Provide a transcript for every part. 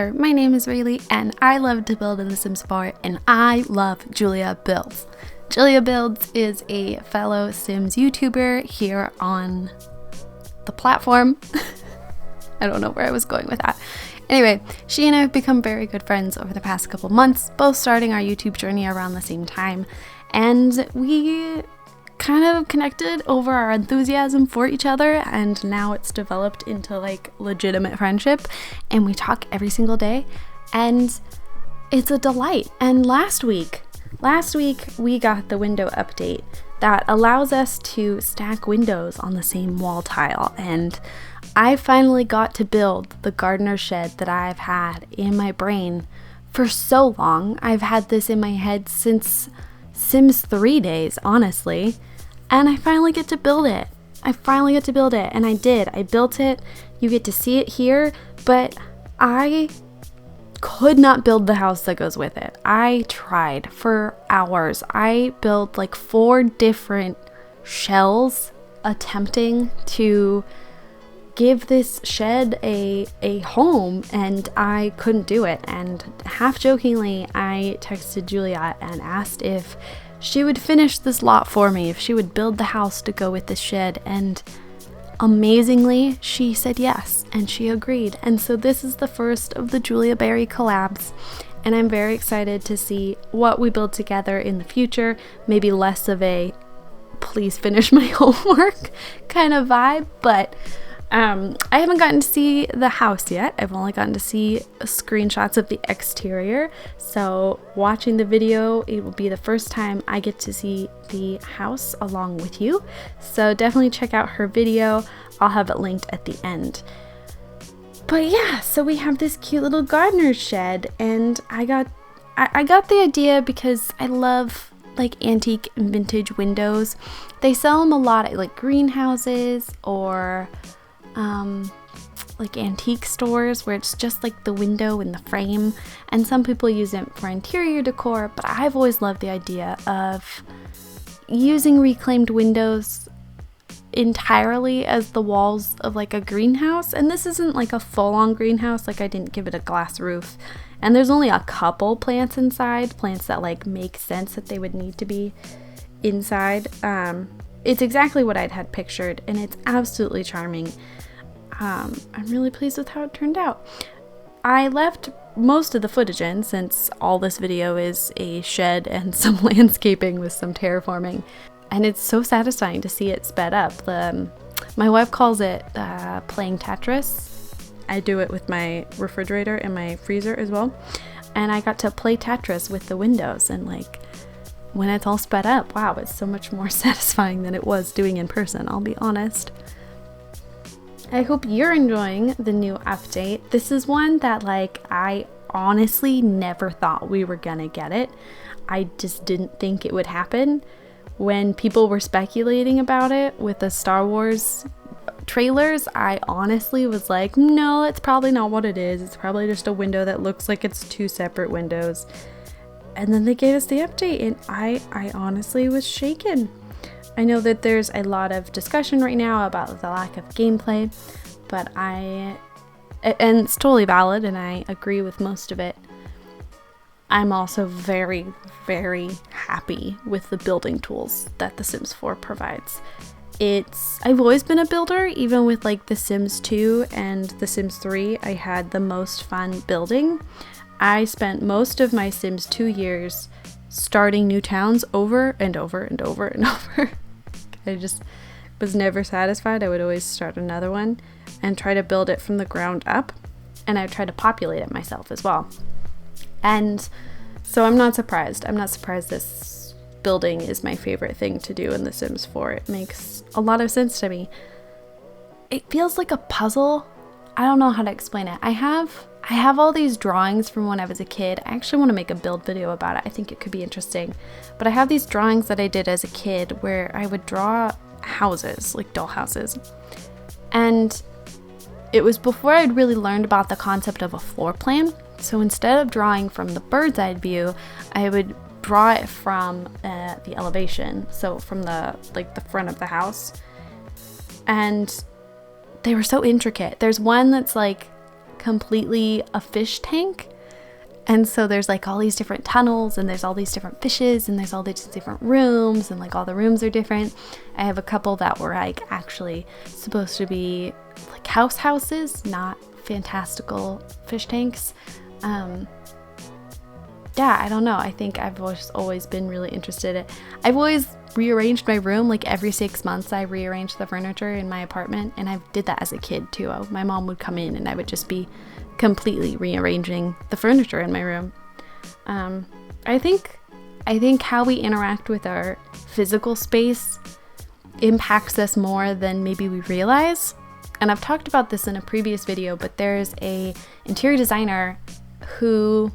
there, my name is Rayleigh and I love to build in The Sims 4 and I love GuiliaBuilds. GuiliaBuilds is a fellow Sims YouTuber here on the platform. I don't know where I was going with that. Anyway, she and I have become very good friends over the past couple months, both starting our YouTube journey around the same time, and we kind of connected over our enthusiasm for each other, and now it's developed into like legitimate friendship, and we talk every single day, and it's a delight. And last week we got the window update that allows us to stack windows on the same wall tile, and I finally got to build the gardener shed that I've had in my brain for so long. I've had this in my head since Sims 3 days, honestly. And I finally get to build it. And I did. I built it. You get to see it here, but I could not build the house that goes with it. I tried for hours. I built like 4 different shells attempting to give this shed a home, and I couldn't do it. And half jokingly, I texted Julia and asked if she would finish this lot for me, if she would build the house to go with the shed, and amazingly, she said yes, and she agreed. And so this is the first of the GuiliaBerry collabs, and I'm very excited to see what we build together in the future. Maybe less of a please finish my homework kind of vibe, but I haven't gotten to see the house yet. I've only gotten to see screenshots of the exterior. So watching the video, it will be the first time I get to see the house along with you. So definitely check out her video. I'll have it linked at the end. But yeah, so we have this cute little gardener shed, and I got the idea because I love like antique and vintage windows. They sell them a lot at like greenhouses or like antique stores where it's just like the window in the frame, and some people use it for interior decor, but I've always loved the idea of using reclaimed windows entirely as the walls of like a greenhouse. And this isn't like a full-on greenhouse, like I didn't give it a glass roof, and there's only a couple plants inside, plants that like make sense that they would need to be inside. It's exactly what I'd had pictured, and it's absolutely charming. I'm really pleased with how it turned out. I left most of the footage in, since all this video is a shed and some landscaping with some terraforming, and it's so satisfying to see it sped up. My wife calls it playing Tetris. I do it with my refrigerator and my freezer as well, and I got to play Tetris with the windows, and like when it's all sped up, wow, it's so much more satisfying than it was doing in person, I'll be honest. I hope you're enjoying the new update. This is one that like I honestly never thought we were gonna get it. I just didn't think it would happen. When people were speculating about it with the Star Wars trailers, I honestly was like, no, that's probably not what it is. It's probably just a window that looks like it's 2 separate windows. And then they gave us the update, and I honestly was shaken. I know that there's a lot of discussion right now about the lack of gameplay, but and it's totally valid, and I agree with most of it. I'm also very, very happy with the building tools that The Sims 4 provides. I've always been a builder, even with like The Sims 2 and The Sims 3, I had the most fun building. I spent most of my Sims 2 years starting new towns over and over and over and over. I just was never satisfied. I would always start another one and try to build it from the ground up, and I would try to populate it myself as well. And so I'm not surprised. This building is my favorite thing to do in The Sims 4. It makes a lot of sense to me. It feels like a puzzle. I don't know how to explain it. I have all these drawings from when I was a kid. I actually want to make a build video about it. I think it could be interesting. But I have these drawings that I did as a kid where I would draw houses, like doll houses. And it was before I'd really learned about the concept of a floor plan. So instead of drawing from the bird's eye view, I would draw it from the elevation. So from the front of the house. And they were so intricate. There's one that's like completely a fish tank. And so there's like all these different tunnels, and there's all these different fishes, and there's all these different rooms, and like all the rooms are different. I have a couple that were like actually supposed to be like houses, not fantastical fish tanks. Yeah, I don't know. I think I've always been really interested in. I've always rearranged my room. Like every 6 months I rearranged the furniture in my apartment, and I did that as a kid too. My mom would come in and I would just be completely rearranging the furniture in my room. I think how we interact with our physical space impacts us more than maybe we realize. And I've talked about this in a previous video, but there's a interior designer who,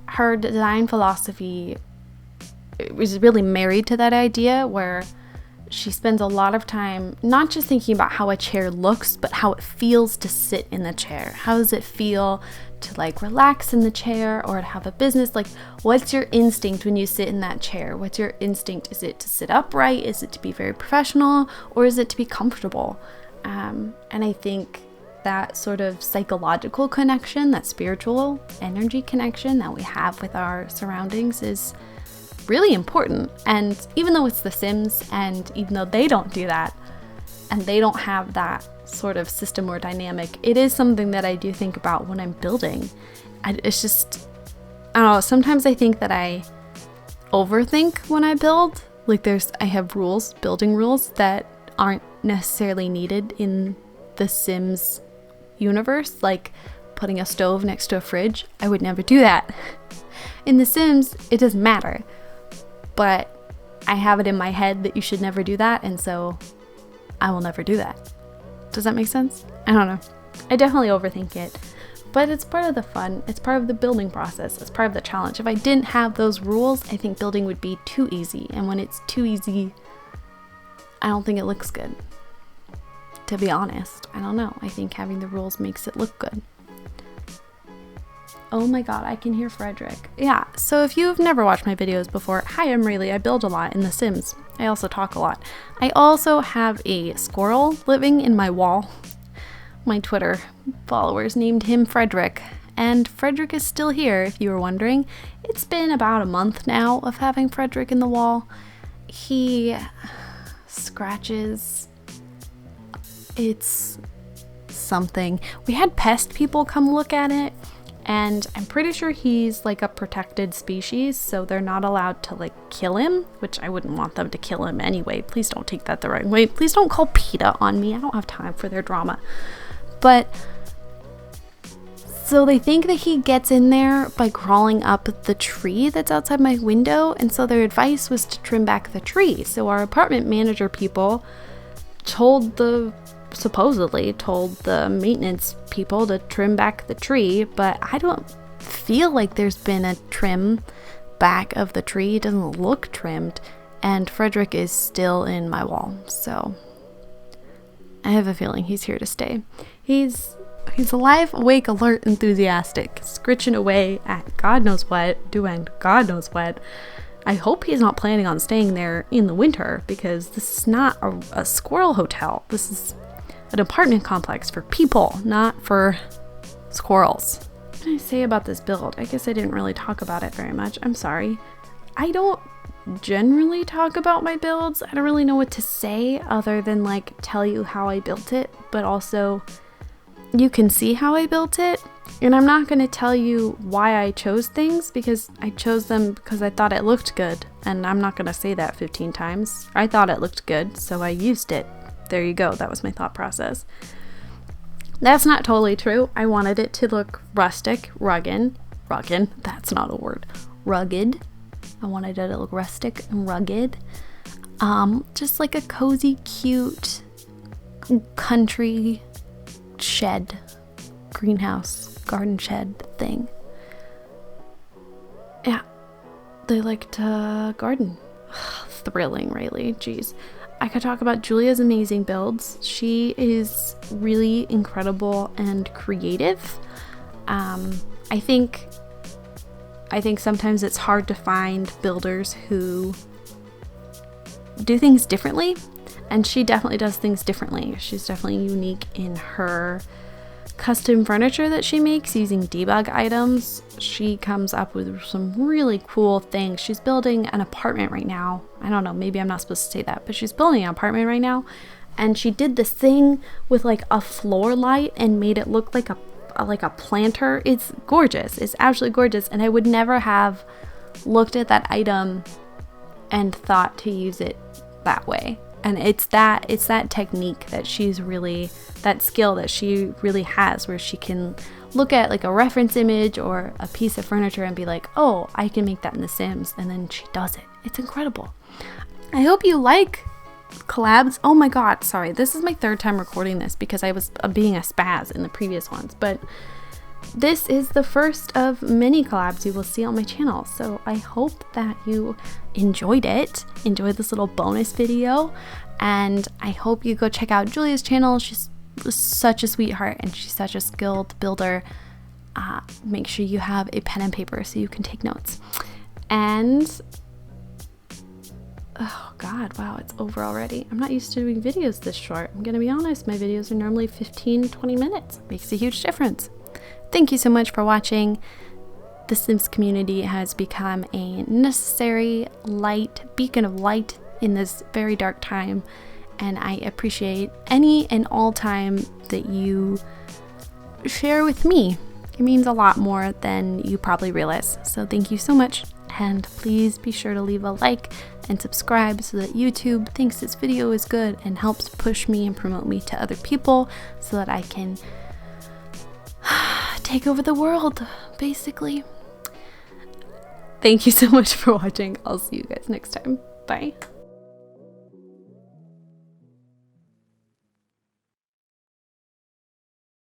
her design philosophy was really married to that idea, where she spends a lot of time not just thinking about how a chair looks, but how it feels to sit in the chair. How does it feel to like relax in the chair or to have a business? Like, what's your instinct when you sit in that chair? What's your instinct? Is it to sit upright? Is it to be very professional? Or is it to be comfortable? And I think that sort of psychological connection, that spiritual energy connection that we have with our surroundings is really important. And even though it's The Sims, and even though they don't do that, and they don't have that sort of system or dynamic, it is something that I do think about when I'm building. And it's just, I don't know, sometimes I think that I overthink when I build. Like I have rules, building rules that aren't necessarily needed in The Sims universe, like putting a stove next to a fridge. I would never do that. In The Sims, it doesn't matter. But I have it in my head that you should never do that, and so I will never do that. Does that make sense? I don't know. I definitely overthink it, but it's part of the fun. It's part of the building process. It's part of the challenge. If I didn't have those rules, I think building would be too easy, and when it's too easy, I don't think it looks good. To be honest, I don't know. I think having the rules makes it look good. Oh my god, I can hear Frederick. Yeah, so if you've never watched my videos before, hi, I'm Rayleigh. I build a lot in The Sims. I also talk a lot. I also have a squirrel living in my wall. My Twitter followers named him Frederick, and Frederick is still here, if you were wondering. It's been about a month now of having Frederick in the wall. He scratches. It's something. We had pest people come look at it, and I'm pretty sure he's like a protected species, so they're not allowed to like kill him, which I wouldn't want them to kill him anyway. Please don't take that the wrong way. Please don't call PETA on me. I don't have time for their drama. But so they think that he gets in there by crawling up the tree that's outside my window, and so their advice was to trim back the tree. So our apartment manager people supposedly told the maintenance people to trim back the tree, but I don't feel like there's been a trim back of the tree. It doesn't look trimmed, and Frederick is still in my wall, so I have a feeling he's here to stay. He's alive, awake, alert, enthusiastic, scritching away at God knows what, doing God knows what. I hope he's not planning on staying there in the winter, because this is not a squirrel hotel. This is an apartment complex for people, not for squirrels. What can I say about this build? I guess I didn't really talk about it very much. I'm sorry. I don't generally talk about my builds. I don't really know what to say other than like tell you how I built it, but also you can see how I built it. And I'm not going to tell you why I chose things, because I chose them because I thought it looked good. And I'm not going to say that 15 times. I thought it looked good, so I used it. There you go. That was my thought process. That's not totally true. I wanted it to look rustic, rugged. That's not a word. Rugged. I wanted it to look rustic and rugged. Just like a cozy, cute country shed, greenhouse, garden shed thing. Yeah, they like to garden. Thrilling, Rayleigh. Jeez. I could talk about Julia's amazing builds. She is really incredible and creative. I think sometimes it's hard to find builders who do things differently, and she definitely does things differently. She's definitely unique in her custom furniture that she makes using debug items. She comes up with some really cool things. She's building an apartment right now. I don't know, maybe I'm not supposed to say that, but she's building an apartment right now. And she did this thing with like a floor light and made it look like a planter. It's gorgeous. It's absolutely gorgeous. And I would never have looked at that item and thought to use it that way. And it's that technique that she's really, that skill that she really has, where she can look at like a reference image or a piece of furniture and be like, oh, I can make that in The Sims. And then she does it. It's incredible. I hope you like collabs. Oh my god, sorry. This is my third time recording this because I was being a spaz in the previous ones. But this is the first of many collabs you will see on my channel. So I hope that you enjoyed this little bonus video, and I hope you go check out Julia's channel. She's such a sweetheart and she's such a skilled builder. Make sure you have a pen and paper so you can take notes. And oh god, wow, it's over already. I'm not used to doing videos this short. I'm gonna be honest, my videos are normally 15-20 minutes. Makes a huge difference. Thank you so much for watching. The Sims community has become a necessary beacon of light in this very dark time, and I appreciate any and all time that you share with me. It means a lot more than you probably realize. So thank you so much, and please be sure to leave a like and subscribe so that YouTube thinks this video is good and helps push me and promote me to other people so that I can take over the world, basically. Thank you so much for watching. I'll see you guys next time. Bye.